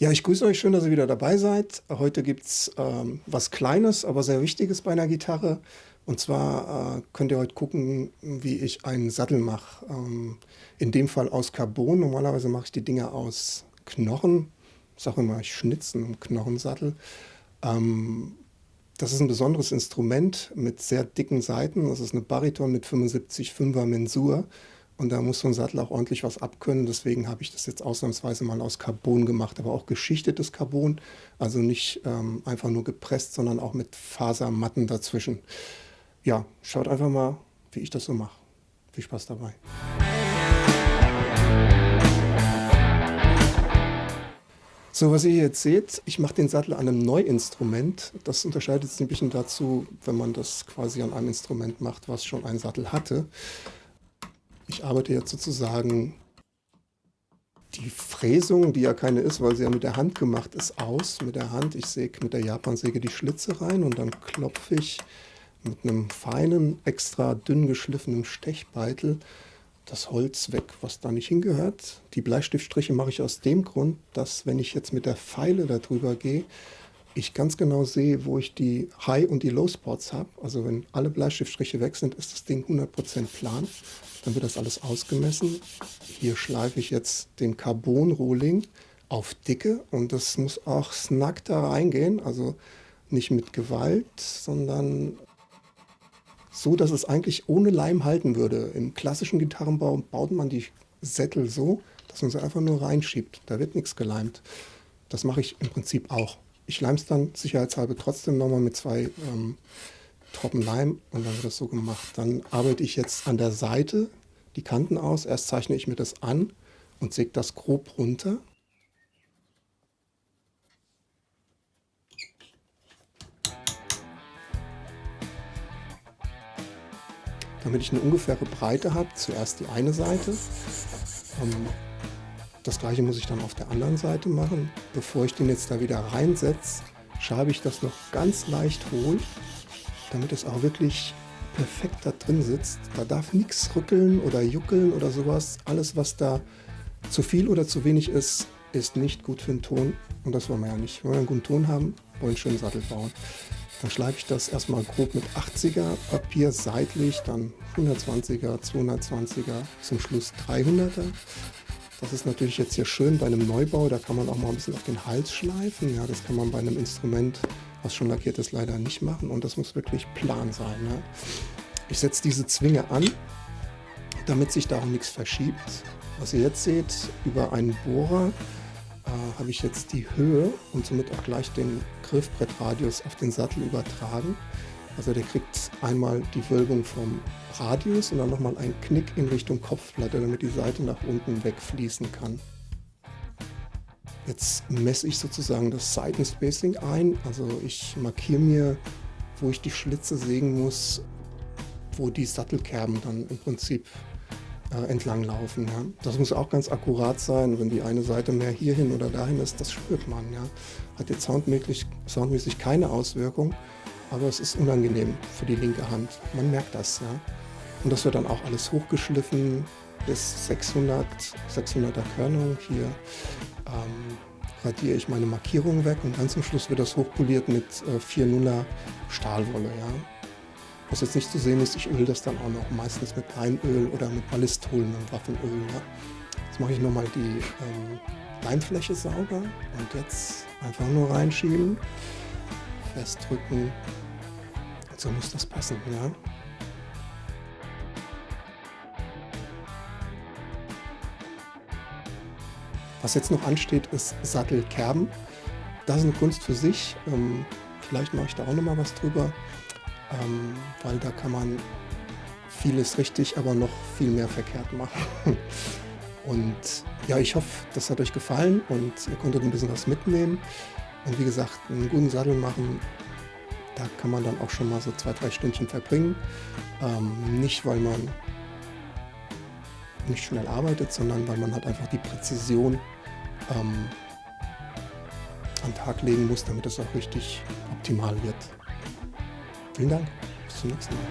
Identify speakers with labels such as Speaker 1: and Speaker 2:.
Speaker 1: Ja, ich grüße euch, schön, dass ihr wieder dabei seid. Heute gibt's was Kleines, aber sehr Wichtiges bei einer Gitarre. Und zwar könnt ihr heute gucken, wie ich einen Sattel mache. In dem Fall aus Carbon. Normalerweise mache ich die Dinger aus Knochen. Ich sage immer, ich schnitze einen Knochensattel. Ähm, Das ist ein besonderes Instrument mit sehr dicken Saiten. Das ist eine Bariton mit 75,5er Mensur. Und da muss so ein Sattel auch ordentlich was abkönnen. Deswegen habe ich das jetzt ausnahmsweise mal aus Carbon gemacht, aber auch geschichtetes Carbon. Also nicht einfach nur gepresst, sondern auch mit Fasermatten dazwischen. Ja, schaut einfach mal, wie ich das so mache. Viel Spaß dabei. So, was ihr jetzt seht, ich mache den Sattel an einem Neuinstrument. Das unterscheidet sich ein bisschen dazu, wenn man das quasi an einem Instrument macht, was schon einen Sattel hatte. Ich arbeite jetzt sozusagen die Fräsung, die ja keine ist, weil sie ja mit der Hand gemacht ist, aus. Mit der Hand, ich säge mit der Japansäge die Schlitze rein und dann klopfe ich mit einem feinen, extra dünn geschliffenen Stechbeitel das Holz weg, was da nicht hingehört. Die Bleistiftstriche mache ich aus dem Grund, dass, wenn ich jetzt mit der Feile darüber gehe, ich ganz genau sehe, wo ich die High- und die Low-Spots habe. Also wenn alle Bleistiftstriche weg sind, ist das Ding 100% plan. Dann wird das alles ausgemessen. Hier schleife ich jetzt den Carbon-Rohling auf Dicke und das muss auch snug da reingehen. Also nicht mit Gewalt, sondern so, dass es eigentlich ohne Leim halten würde. Im klassischen Gitarrenbau baut man die Sättel so, dass man sie einfach nur reinschiebt. Da wird nichts geleimt. Das mache ich im Prinzip auch. Ich leime es dann sicherheitshalber trotzdem nochmal mit 2 Tropfen Leim und dann wird das so gemacht. Dann arbeite ich jetzt an der Seite die Kanten aus. Erst zeichne ich mir das an und säge das grob runter. Damit ich eine ungefähre Breite habe, zuerst die eine Seite. Das gleiche muss ich dann auf der anderen Seite machen. Bevor ich den jetzt da wieder reinsetze, schreibe ich das noch ganz leicht hohl, damit es auch wirklich perfekt da drin sitzt. Da darf nichts rückeln oder juckeln oder sowas. Alles, was da zu viel oder zu wenig ist, ist nicht gut für den Ton. Und das wollen wir ja nicht. Wenn wir einen guten Ton haben, wollen wir einen schönen Sattel bauen. Dann schleife ich das erstmal grob mit 80er Papier seitlich, dann 120er, 220er, zum Schluss 300er. Das ist natürlich jetzt hier schön bei einem Neubau, da kann man auch mal ein bisschen auf den Hals schleifen. Ja, das kann man bei einem Instrument, was schon lackiert ist, leider nicht machen und das muss wirklich plan sein. Ne? Ich setze diese Zwinge an, damit sich da auch nichts verschiebt. Was ihr jetzt seht, über einen Bohrer habe ich jetzt die Höhe und somit auch gleich den Griffbrettradius auf den Sattel übertragen. Also der kriegt einmal die Wölbung vom Radius und dann nochmal einen Knick in Richtung Kopfplatte, damit die Seite nach unten wegfließen kann. Jetzt messe ich sozusagen das Seitenspacing ein. Also ich markiere mir, wo ich die Schlitze sägen muss, wo die Sattelkerben dann im Prinzip entlang laufen. Ja. Das muss auch ganz akkurat sein. Wenn die eine Seite mehr hierhin oder dahin ist, das spürt man. Ja. Hat jetzt soundmäßig keine Auswirkung, aber es ist unangenehm für die linke Hand. Man merkt das. Ja. Und das wird dann auch alles hochgeschliffen bis 600er Körnung. Hier radiere ich meine Markierung weg und ganz zum Schluss wird das hochpoliert mit 4,0er Stahlwolle. Ja. Was jetzt nicht zu sehen ist, ich öle das dann auch noch, meistens mit Leinöl oder mit Ballistol, mit Waffenöl. Ja. Jetzt mache ich nochmal die Leimfläche sauber und jetzt einfach nur reinschieben, festdrücken. Und so muss das passen. Ja. Was jetzt noch ansteht, ist Sattelkerben. Das ist eine Kunst für sich. Vielleicht mache ich da auch nochmal was drüber. Weil da kann man vieles richtig, aber noch viel mehr verkehrt machen. Und ja, ich hoffe, das hat euch gefallen und ihr konntet ein bisschen was mitnehmen. Und wie gesagt, einen guten Sattel machen, da kann man dann auch schon mal so 2-3 Stündchen verbringen. Nicht, weil man nicht schnell arbeitet, sondern weil man halt einfach die Präzision an den Tag legen muss, damit es auch richtig optimal wird. Vielen Dank, bis zum nächsten Mal.